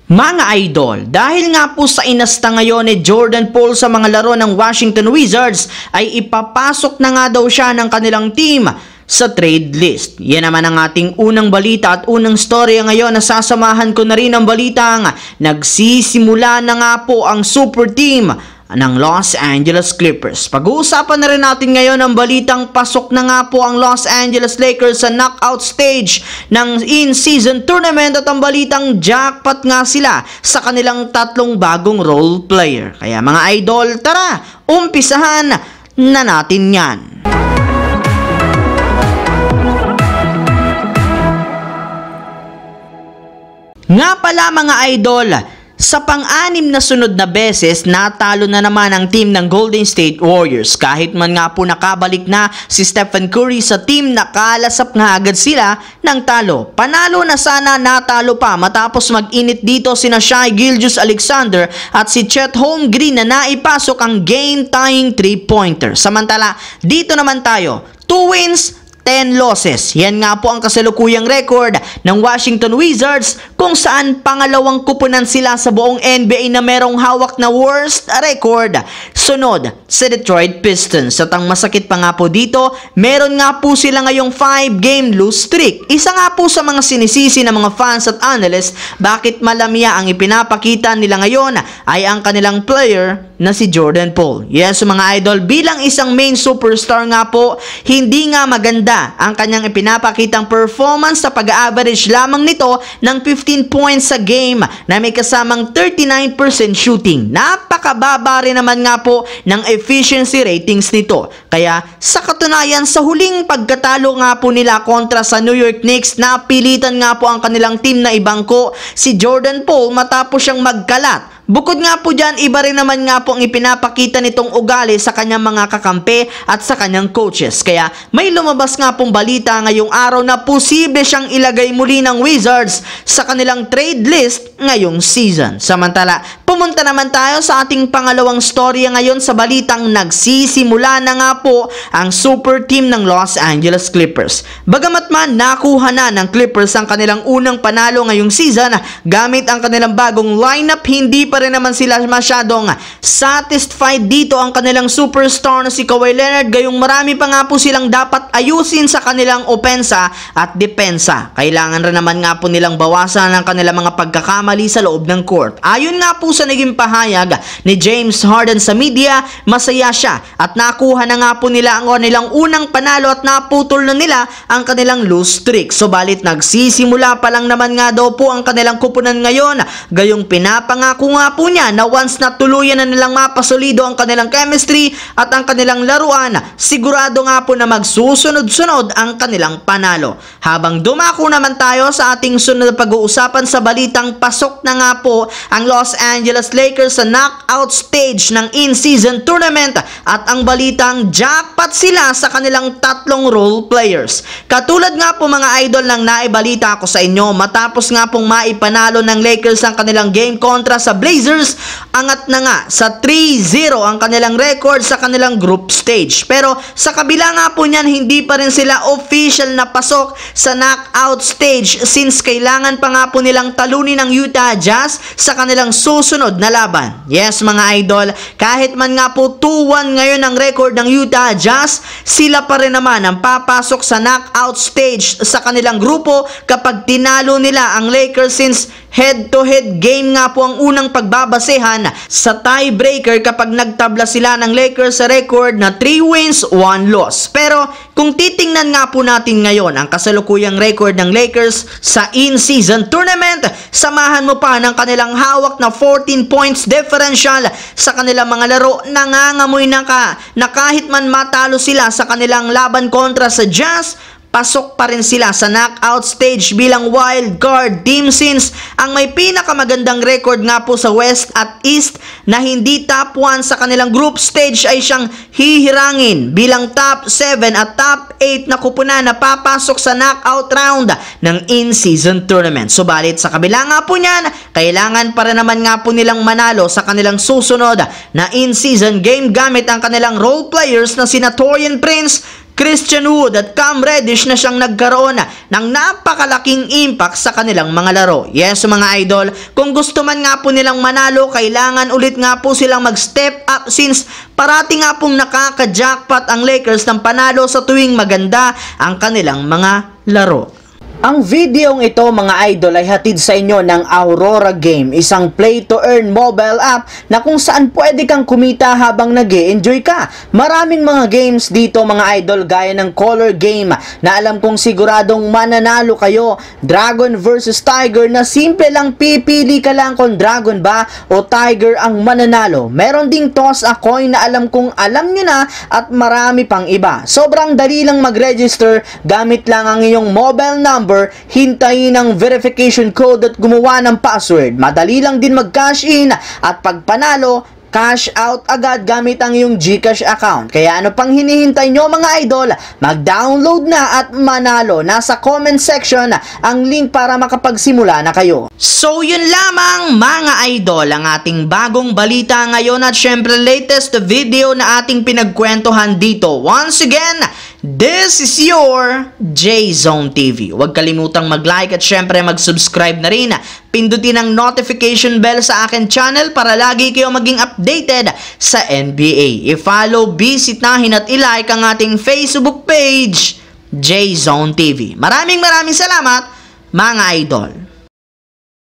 Mga idol, dahil nga po sa inasta ngayon ni Jordan Poole sa mga laro ng Washington Wizards, ay ipapasok na nga daw siya ng kanilang team sa trade list. Yan naman ang ating unang balita at unang storya ngayon na sasamahan ko na rin ang balitang nagsisimula na nga po ang super team ng Los Angeles Clippers. Pag-uusapan na rin natin ngayon ang balitang pasok na nga po ang Los Angeles Lakers sa knockout stage ng in-season tournament at ang balitang jackpot nga sila sa kanilang tatlong bagong role player. Kaya mga idol, tara, umpisahan na natin yan. Nga pala mga idol, sa pang-anim na sunod na beses, natalo na naman ang team ng Golden State Warriors. Kahit man nga po nakabalik na si Stephen Curry sa team, nakalasap nga agad sila ng talo. Panalo na sana, natalo pa matapos mag-init dito sina Shai Gilgeous-Alexander at si Chet Holmgren na naipasok ang game-tying 3-pointer. Samantala, dito naman tayo, 2 wins, 10 losses. Yan nga po ang kasalukuyang record ng Washington Wizards kung saan pangalawang kupunan sila sa buong NBA na merong hawak na worst record. Sunod sa Detroit Pistons. At ang masakit pa nga po dito, meron nga po sila ngayong 5-game lose streak. Isa nga po sa mga sinisisi ng mga fans at analysts bakit malamya ang ipinapakita nila ngayon ay ang kanilang player na si Jordan Poole. Yes mga idol, bilang isang main superstar nga po, hindi nga maganda ang kanyang ipinapakitang performance sa pag-average lamang nito ng 15 points sa game na may kasamang 39% shooting. Napakababa rin naman nga po ng efficiency ratings nito. Kaya sa katunayan, sa huling pagkatalo nga po nila kontra sa New York Knicks, napilitan nga po ang kanilang team na ibangko si Jordan Poole matapos siyang magkalat. Bukod nga po dyan, iba rin naman nga po ang ipinapakita nitong ugali sa kanyang mga kakampi at sa kanyang coaches. Kaya may lumabas nga pong balita ngayong araw na posible siyang ilagay muli ng Wizards sa kanilang trade list ngayong season. Samantala, pumunta naman tayo sa ating pangalawang storya ngayon sa balitang nagsisimula na nga po ang super team ng Los Angeles Clippers. Bagamat man nakuha na ng Clippers ang kanilang unang panalo ngayong season gamit ang kanilang bagong lineup, hindi pa rin naman sila masyadong satisfied dito ang kanilang superstar na si Kawhi Leonard, gayong marami pa nga po silang dapat ayusin sa kanilang opensa at depensa. Kailangan rin naman nga po nilang bawasan ang kanilang mga pagkakamali sa loob ng court. Ayon nga po sa naging pahayag ni James Harden sa media, masaya siya at nakuha na nga po nila ang kanilang unang panalo at naputol na nila ang kanilang lose streak. Subalit nagsisimula pa lang naman nga daw po ang kanilang kupunan ngayon, gayong pinapangako nga po niya na once na tuluyan na nilang mapasolido ang kanilang chemistry at ang kanilang laruan, sigurado nga po na magsusunod-sunod ang kanilang panalo. Habang dumako naman tayo sa ating sunod na pag-uusapan sa balitang pasok na nga po ang Los Angeles Lakers sa knockout stage ng in-season tournament at ang balitang jackpot sila sa kanilang tatlong role players. Katulad nga po mga idol ng naibalita ko sa inyo, matapos nga pong maipanalo ng Lakers ang kanilang game kontra sa Blazers, angat na nga sa 3-0 ang kanilang record sa kanilang group stage. Pero sa kabila nga po niyan, hindi pa rin sila official na pasok sa knockout stage since kailangan pa nga po nilang talunin ng Utah Jazz sa kanilang susunod na laban. Yes mga idol, kahit man nga po 2-1 ngayon ang record ng Utah Jazz, sila pa rin naman ang papasok sa knockout stage sa kanilang grupo kapag tinalo nila ang Lakers since head-to-head game nga po ang unang pagbabasehan sa tiebreaker kapag nagtabla sila ng Lakers sa record na 3 wins, 1 loss. Pero kung titingnan nga po natin ngayon ang kasalukuyang record ng Lakers sa in-season tournament, samahan mo pa ng kanilang hawak na 14 points differential sa kanilang mga laro, nangangamoy na kahit man matalo sila sa kanilang laban kontra sa Jazz, pasok pa rin sila sa knockout stage bilang wild card team since ang may pinakamagandang record nga po sa West at East na hindi top 1 sa kanilang group stage ay siyang hihirangin bilang top 7 at top 8 na kupunan na papasok sa knockout round ng in-season tournament. Subalit sa kabila nga po niyan, kailangan pa rin naman nga po nilang manalo sa kanilang susunod na in-season game gamit ang kanilang role players na sina Taurean Prince, Christian Wood at Cam Reddish na siyang nagkaroon ng napakalaking impact sa kanilang mga laro. Yes mga idol, kung gusto man nga po nilang manalo, kailangan ulit nga po silang mag-step up since parati nga pong nakaka-jackpot ang Lakers ng panalo sa tuwing maganda ang kanilang mga laro. Ang videong ito mga idol ay hatid sa inyo ng Aurora Game, isang play-to-earn mobile app na kung saan pwede kang kumita habang nag-e-enjoy ka. Maraming mga games dito mga idol gaya ng Color Game na alam kong siguradong mananalo kayo. Dragon versus Tiger na simple lang pipili ka lang kung Dragon ba o Tiger ang mananalo. Meron ding Toss a Coin na alam kong alam nyo na at marami pang iba. Sobrang dali lang mag-register, gamit lang ang iyong mobile number, hintayin ang verification code at gumawa ng password. Madali lang din mag-cash in at pag panalo, cash out agad gamit ang iyong GCash account. Kaya ano pang hinihintay nyo mga idol? Mag-download na at manalo. Nasa comment section ang link para makapagsimula na kayo. So yun lamang mga idol ang ating bagong balita ngayon at syempre latest video na ating pinagkwentuhan dito. Once again, this is your J-Zone TV. Huwag kalimutang mag-like at syempre mag-subscribe na rin. Pindutin ang notification bell sa akin channel para lagi kayo maging updated sa NBA. I-follow, bisitahin at i-like ang ating Facebook page, J-Zone TV. Maraming salamat mga idol.